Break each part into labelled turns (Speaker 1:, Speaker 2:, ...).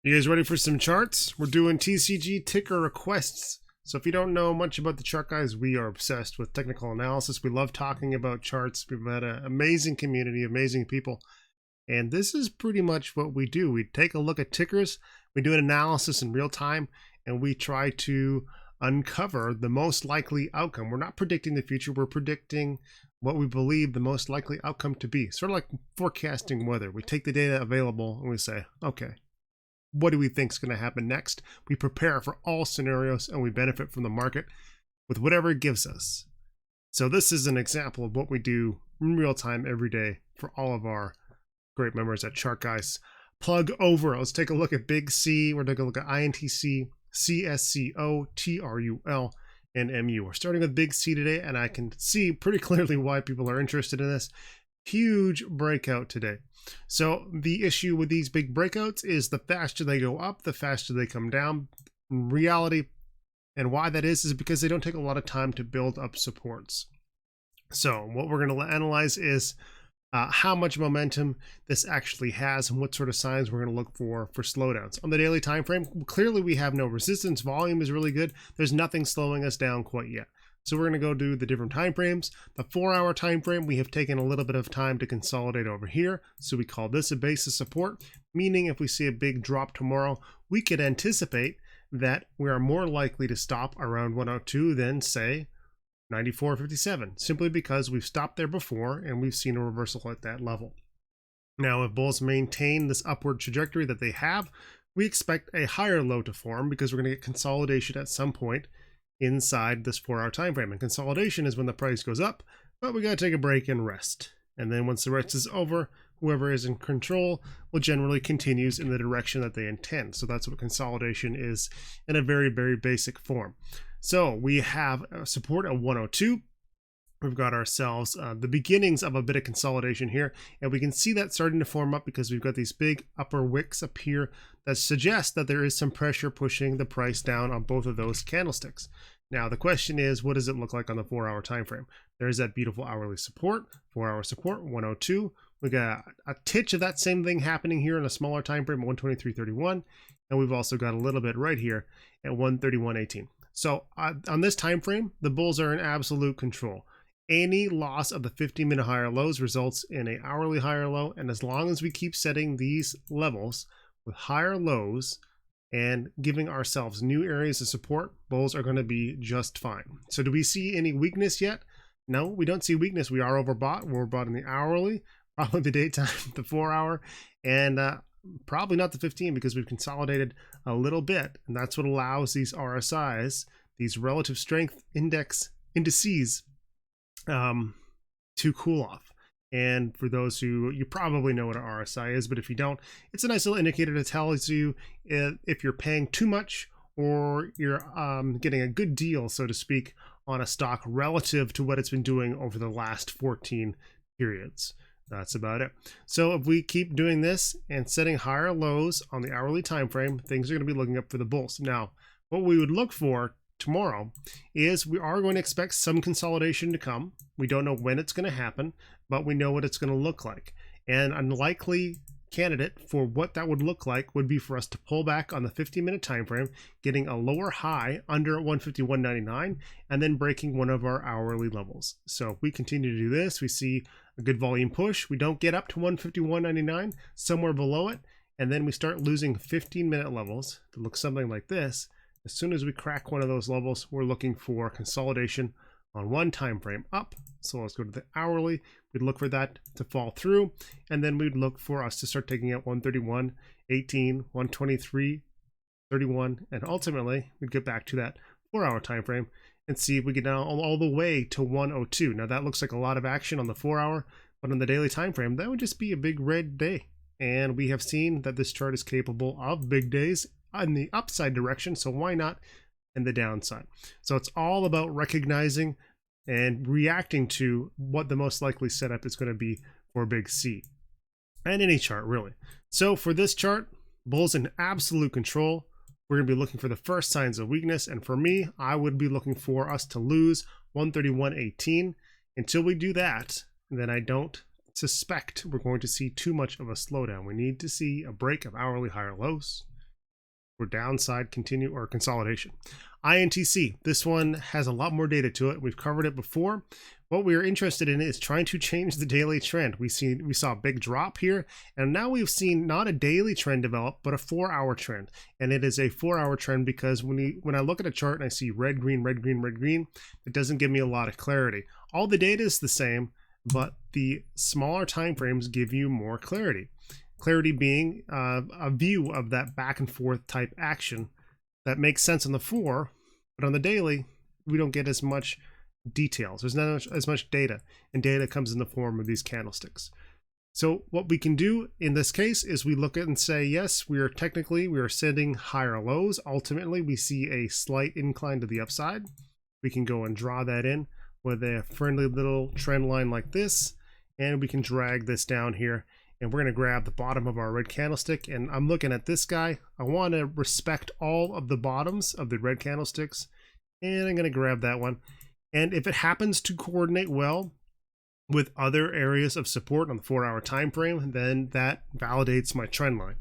Speaker 1: You guys ready for some charts? We're doing TCG ticker requests. So if you don't know much about the chart guys, we are obsessed with technical analysis. We love talking about charts. We've had an amazing community, amazing people. And this is pretty much what we do. We take a look at tickers, we do an analysis in real time, and we try to uncover the most likely outcome. We're not predicting the future, we're predicting what we believe the most likely outcome to be. Sort of like forecasting weather. We take the data available and we say, okay, what do we think is going to happen next? We prepare for all scenarios and we benefit from the market with whatever it gives us. So this is an example of what we do in real time every day for all of our great members at TheChartGuys. Plug over. Let's take a look at Big C. We're taking a look at INTC CSCO, TRUL, and MU. We're starting with Big C today, and I can see pretty clearly why people are interested in this. Huge breakout today. So the issue with these big breakouts is the faster they go up, the faster they come down. In reality, and why that is because they don't take a lot of time to build up supports. So what we're going to analyze is how much momentum this actually has and what sort of signs we're going to look for slowdowns. On the daily time frame, clearly we have no resistance. Volume is really good. There's nothing slowing us down quite yet. So we're going to go do the different time frames. The 4-hour time frame, we have taken a little bit of time to consolidate over here. So we call this a base of support, meaning if we see a big drop tomorrow, we could anticipate that we are more likely to stop around 102 than say 94.57, simply because we've stopped there before and we've seen a reversal at that level. Now, if bulls maintain this upward trajectory that they have, we expect a higher low to form because we're going to get consolidation at some point inside this 4-hour time frame. And consolidation is when the price goes up, but we got to take a break and rest. And then once the rest is over, whoever is in control will generally continues in the direction that they intend. So that's what consolidation is in a very, very basic form. So we have support at 102. We've got ourselves the beginnings of a bit of consolidation here, and we can see that starting to form up because we've got these big upper wicks up here that suggest that there is some pressure pushing the price down on both of those candlesticks. Now the question is, what does it look like on the 4-hour time frame? There's that beautiful hourly support, 4-hour support, 102. We got a titch of that same thing happening here in a smaller time frame, 123.31, and we've also got a little bit right here at 131.18. So on this time frame, the bulls are in absolute control. Any loss of the 50-minute higher lows results in an hourly higher low, and as long as we keep setting these levels with higher lows and giving ourselves new areas of support, bulls are going to be just fine. So do we see any weakness yet? No, we don't see weakness. We are overbought. We're overbought in the hourly, probably the daytime, the 4-hour, and probably not the 15 because we've consolidated a little bit, and that's what allows these RSIs, these relative strength indices, to cool off. And for those who, you probably know what an RSI is, but if you don't, it's a nice little indicator that tells you if you're paying too much or you're getting a good deal, so to speak, on a stock relative to what it's been doing over the last 14 periods. That's about it. So if we keep doing this and setting higher lows on the hourly time frame, things are going to be looking up for the bulls. Now, what we would look for tomorrow is we are going to expect some consolidation to come. We don't know when it's going to happen, but we know what it's going to look like. And an unlikely candidate for what that would look like would be for us to pull back on the 50-minute time frame, getting a lower high under 151.99, and then breaking one of our hourly levels. So if we continue to do this, we see a good volume push. We don't get up to 151.99, somewhere below it, and then we start losing 15-minute levels to look something like this. As soon as we crack one of those levels, we're looking for consolidation on one time frame up. So let's go to the hourly. We'd look for that to fall through, and then we'd look for us to start taking out 131.18, 123.31, and ultimately we'd get back to that 4-hour time frame and see if we get down all the way to 102. Now that looks like a lot of action on the 4-hour, but on the daily time frame, that would just be a big red day. And we have seen that this chart is capable of big days in the upside direction, so why not in the downside? So it's all about recognizing and reacting to what the most likely setup is going to be for Big C and any chart really. So for this chart, bulls in absolute control. We're going to be looking for the first signs of weakness, and for me, I would be looking for us to lose 131.18. Until we do that, then I don't suspect we're going to see too much of a slowdown. We need to see a break of hourly higher lows. for downside continue or consolidation. INTC, this one has a lot more data to it. We've covered it before. What we are interested in is trying to change the daily trend. We saw a big drop here, and now we've seen not a daily trend develop, but a 4-hour trend. And it is a 4-hour trend because when I look at a chart and I see red, green, red, green, red, green, it doesn't give me a lot of clarity. All the data is the same, but the smaller time frames give you more clarity. Clarity being a view of that back and forth type action that makes sense on the 4, but on the daily, we don't get as much details. There's not as much data, and data comes in the form of these candlesticks. So what we can do in this case is we look at and say, yes, we are setting higher lows. Ultimately, we see a slight incline to the upside. We can go and draw that in with a friendly little trend line like this, and we can drag this down here, and we're going to grab the bottom of our red candlestick. And I'm looking at this guy. I want to respect all of the bottoms of the red candlesticks, and I'm going to grab that one. And if it happens to coordinate well with other areas of support on the 4-hour time frame, then that validates my trend line.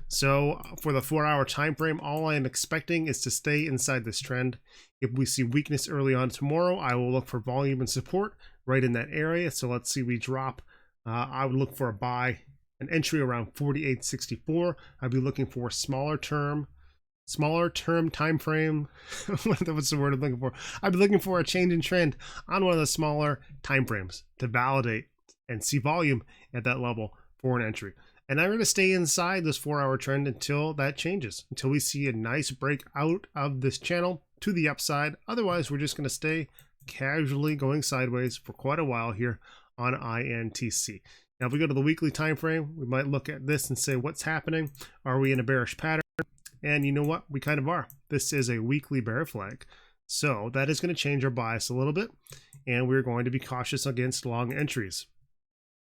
Speaker 1: So for the 4-hour time frame, all I am expecting is to stay inside this trend. If we see weakness early on tomorrow, I will look for volume and support right in that area. So let's see, we drop. I would look for a buy, an entry around 48.64. I'd be looking for smaller term time frame. What's the word I'm looking for? I'd be looking for a change in trend on one of the smaller time frames to validate and see volume at that level for an entry. And I'm going to stay inside this 4-hour trend until that changes, until we see a nice break out of this channel to the upside. Otherwise, we're just going to stay casually going sideways for quite a while here on INTC. Now, if we go to the weekly time frame, we might look at this and say, what's happening? Are we in a bearish pattern? And you know what? We kind of are. This is a weekly bear flag. So that is going to change our bias a little bit. And we're going to be cautious against long entries.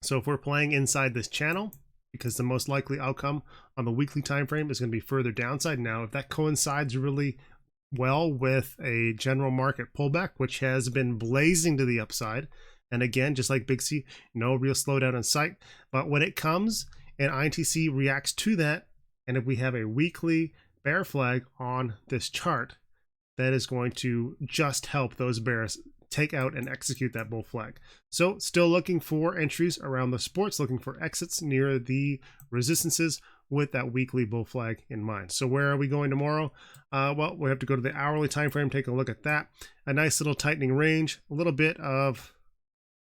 Speaker 1: So if we're playing inside this channel, because the most likely outcome on the weekly time frame is going to be further downside. Now, if that coincides really well with a general market pullback, which has been blazing to the upside, and again, just like Big C, no real slowdown in sight. But when it comes and INTC reacts to that, and if we have a weekly bear flag on this chart, that is going to just help those bears take out and execute that bull flag. So still looking for entries around the supports, looking for exits near the resistances with that weekly bull flag in mind. So where are we going tomorrow? Well, we have to go to the hourly time frame, take a look at that. A nice little tightening range, a little bit of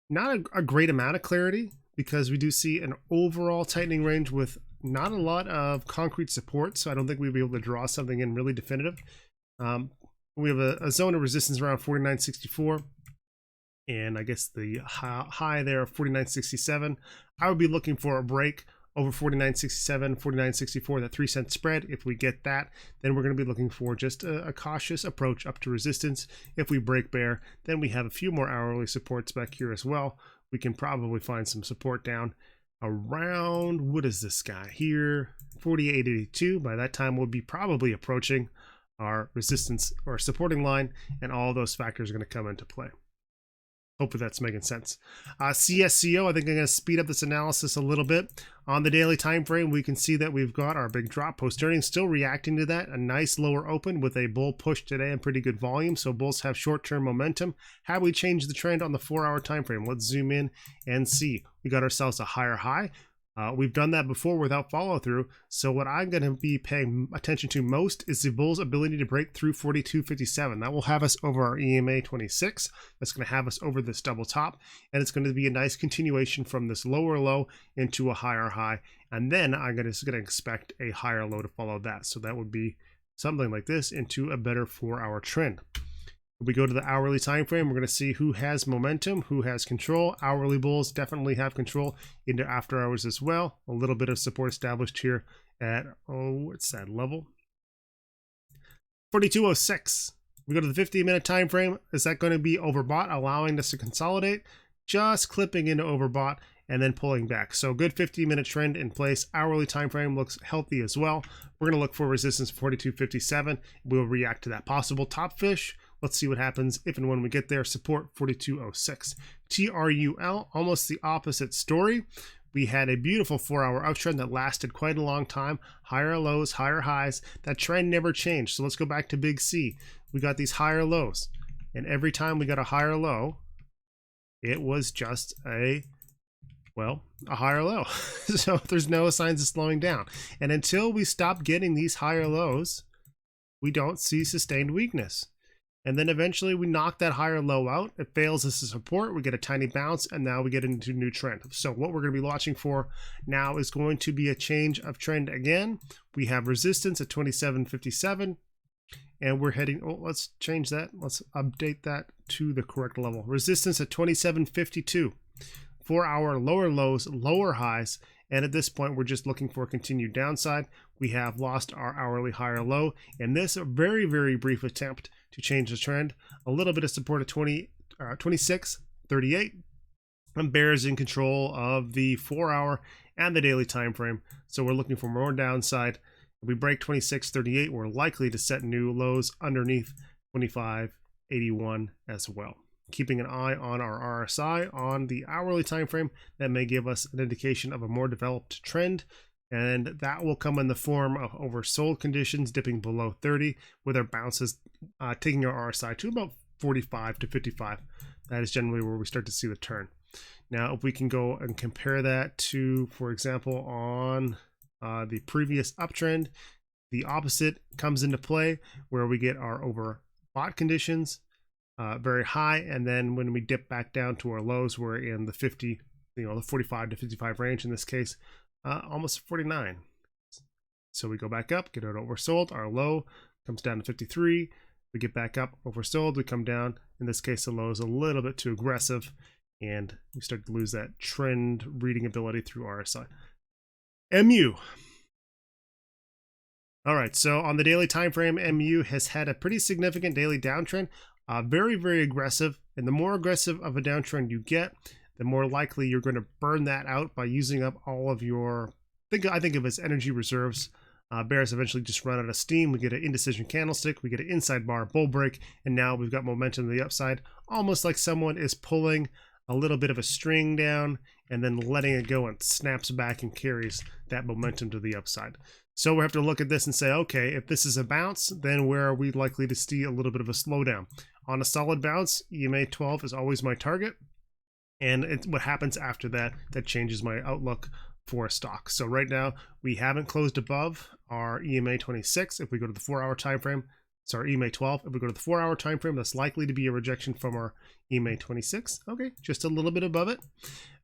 Speaker 1: not a great amount of clarity, because we do see an overall tightening range with not a lot of concrete support, so I don't think we'll be able to draw something in really definitive. We have a zone of resistance around 49.64, and I guess the high there of 49.67. I would be looking for a break over 49.67, 49.64, that 3-cent spread. If we get that, then we're going to be looking for just a cautious approach up to resistance. If we break bear, then we have a few more hourly supports back here as well. We can probably find some support down around, what is this guy here, 48.82. By that time, we'll be probably approaching our resistance or supporting line, and all those factors are going to come into play. Hopefully that's making sense. CSCO, I think I'm going to speed up this analysis a little bit. On the daily time frame, we can see that we've got our big drop post earnings, still reacting to that. A nice lower open with a bull push today and pretty good volume. So bulls have short-term momentum. How we change the trend on the 4-hour time frame? Let's zoom in and see. We got ourselves a higher high. We've done that before without follow through. So what I'm going to be paying attention to most is the bull's ability to break through 42.57. That will have us over our EMA 26. That's going to have us over this double top. And it's going to be a nice continuation from this lower low into a higher high. And then I'm going to expect a higher low to follow that. So that would be something like this into a better 4-hour trend. If we go to the hourly time frame, we're going to see who has momentum, who has control. Hourly bulls definitely have control into after hours as well. A little bit of support established here at, what's that level? 42.06. We go to the 15-minute time frame. Is that going to be overbought, allowing us to consolidate? Just clipping into overbought and then pulling back. So good 15-minute trend in place. Hourly time frame looks healthy as well. We're going to look for resistance 42.57. We'll react to that possible top fish. Let's see what happens if and when we get there. Support 42.06. TRUL, almost the opposite story. we had a beautiful 4-hour uptrend that lasted quite a long time. Higher lows, higher highs. That trend never changed. So let's go back to Big C. We got these higher lows. And every time we got a higher low, it was just a higher low. So there's no signs of slowing down. And until we stop getting these higher lows, we don't see sustained weakness. And then eventually we knock that higher low out. It fails as a support. We get a tiny bounce, and now we get into a new trend. So what we're going to be watching for now is going to be a change of trend again. We have resistance at 27.57, and we're heading, let's change that. Let's update that to the correct level. Resistance at 27.52. 4-hour lower lows, lower highs, and at this point we're just looking for a continued downside. We have lost our hourly higher low, and this very, very brief attempt to change the trend. A little bit of support at 26.38, and bears in control of the 4-hour and the daily time frame. So we're looking for more downside. If we break 26.38, we're likely to set new lows underneath 25.81 as well. Keeping an eye on our RSI on the hourly time frame, that may give us an indication of a more developed trend, and that will come in the form of oversold conditions dipping below 30, with our bounces taking our RSI to about 45 to 55. That is generally where we start to see the turn. Now, if we can go and compare that to, for example, on the previous uptrend, the opposite comes into play, where we get our overbought conditions very high, and then when we dip back down to our lows, we're in the 50, the 45 to 55 range in this case, almost 49. So we go back up, get it oversold, our low comes down to 53, we get back up, oversold, we come down. In this case, the low is a little bit too aggressive, and we start to lose that trend reading ability through RSI. MU. All right, so on the daily time frame, MU has had a pretty significant daily downtrend. Very, very aggressive, and the more aggressive of a downtrend you get, the more likely you're going to burn that out by using up all of your, I think of as energy reserves. Bears eventually just run out of steam. We get an indecision candlestick, we get an inside bar bull break, and now we've got momentum to the upside, almost like someone is pulling a little bit of a string down and then letting it go, and snaps back and carries that momentum to the upside. So we have to look at this and say, okay, if this is a bounce, then where are we likely to see a little bit of a slowdown? On a solid bounce, EMA 12 is always my target. And what happens after that, that changes my outlook for a stock. So right now, we haven't closed above our EMA 26. If we go to the 4-hour time frame, sorry, EMA 12. If we go to the 4-hour time frame, that's likely to be a rejection from our EMA 26. Okay, just a little bit above it.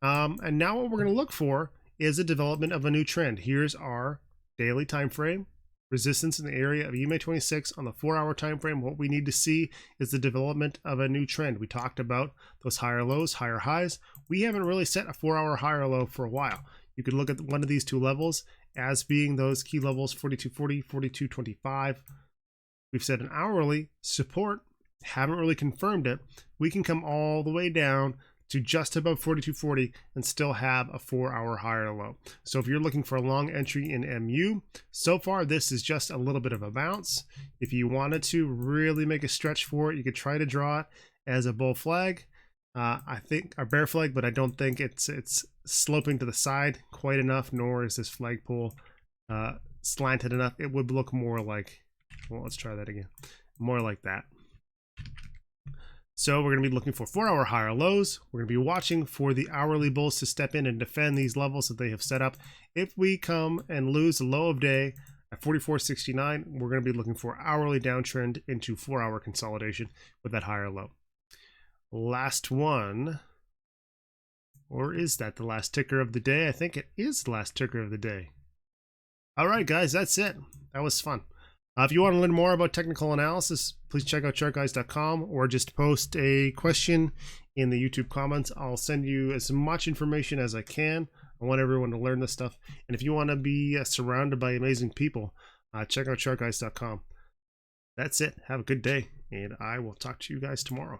Speaker 1: And now what we're going to look for is a development of a new trend. Here's our daily time frame. Resistance in the area of EMA 26 on the 4-hour time frame. What we need to see is the development of a new trend. We talked about those higher lows, higher highs. We haven't really set a 4-hour higher low for a while. You could look at one of these two levels as being those key levels, 42.40, 42.25. We've set an hourly support, haven't really confirmed it. We can come all the way down to just above 42.40 and still have a 4-hour higher low. So if you're looking for a long entry in MU, so far this is just a little bit of a bounce. If you wanted to really make a stretch for it, you could try to draw it as a bull flag. I think a bear flag, but I don't think it's sloping to the side quite enough, nor is this flagpole slanted enough. It would look more like, well, let's try that again, more like that. So we're going to be looking for 4-hour higher lows. We're going to be watching for the hourly bulls to step in and defend these levels that they have set up. If we come and lose the low of day at 44.69, we're going to be looking for hourly downtrend into 4-hour consolidation with that higher low. Last one, or is that the last ticker of the day? I think it is the last ticker of the day. All right, guys, that's it. That was fun. If you want to learn more about technical analysis, please check out TheChartGuys.com, or just post a question in the YouTube comments. I'll send you as much information as I can. I want everyone to learn this stuff. And if you want to be surrounded by amazing people, check out TheChartGuys.com. That's it. Have a good day, and I will talk to you guys tomorrow.